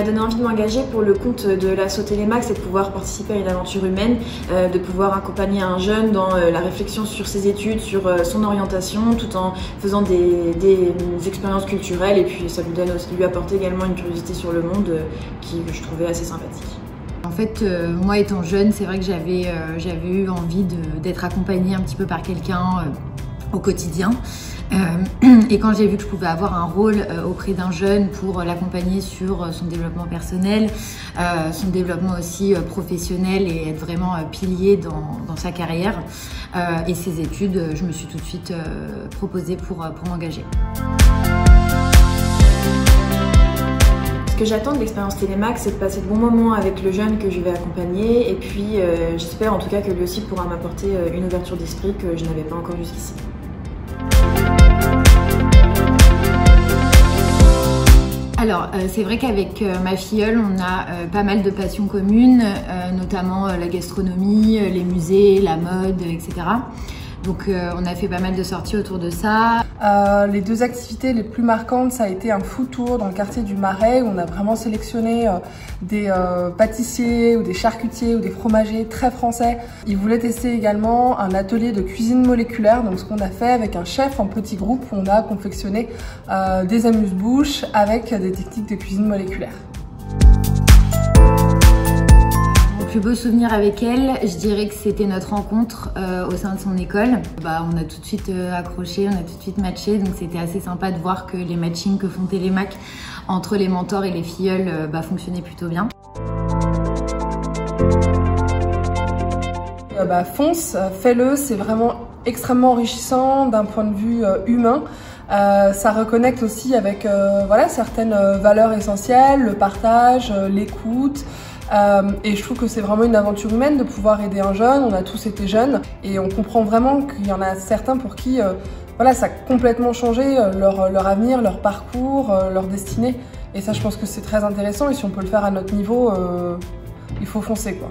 m'a donné envie de m'engager pour le compte de l'asso Télémac, c'est de pouvoir participer à une aventure humaine, de pouvoir accompagner un jeune dans la réflexion sur ses études, sur son orientation, tout en faisant des expériences culturelles, et puis ça lui apporter également une curiosité sur le monde que je trouvais assez sympathique. En fait, moi étant jeune, c'est vrai que j'avais eu envie d'être accompagnée un petit peu par quelqu'un au quotidien. Et quand j'ai vu que je pouvais avoir un rôle auprès d'un jeune pour l'accompagner sur son développement personnel, son développement aussi professionnel et être vraiment pilier dans sa carrière et ses études, je me suis tout de suite proposée pour m'engager. Ce que j'attends de l'expérience Télémac, c'est de passer de bons moments avec le jeune que je vais accompagner, et puis j'espère en tout cas que lui aussi pourra m'apporter une ouverture d'esprit que je n'avais pas encore jusqu'ici. Alors, c'est vrai qu'avec ma filleule, on a pas mal de passions communes, notamment la gastronomie, les musées, la mode, etc. Donc on a fait pas mal de sorties autour de ça. Les deux activités les plus marquantes, ça a été un food tour dans le quartier du Marais, où on a vraiment sélectionné des pâtissiers ou des charcutiers ou des fromagers très français. Ils voulaient tester également un atelier de cuisine moléculaire, donc ce qu'on a fait avec un chef en petit groupe, on a confectionné des amuse-bouches avec des techniques de cuisine moléculaire. Le plus beau souvenir avec elle, je dirais que c'était notre rencontre au sein de son école. On a tout de suite accroché, on a tout de suite matché, donc c'était assez sympa de voir que les matchings que font Télémac entre les mentors et les filleuls fonctionnaient plutôt bien. Fonce, fais-le, c'est vraiment extrêmement enrichissant d'un point de vue humain. Ça reconnecte aussi avec certaines valeurs essentielles, le partage, l'écoute. Et je trouve que c'est vraiment une aventure humaine de pouvoir aider un jeune. On a tous été jeunes et on comprend vraiment qu'il y en a certains pour qui ça a complètement changé leur avenir, leur parcours, leur destinée. Et ça, je pense que c'est très intéressant, et si on peut le faire à notre niveau, il faut foncer, quoi.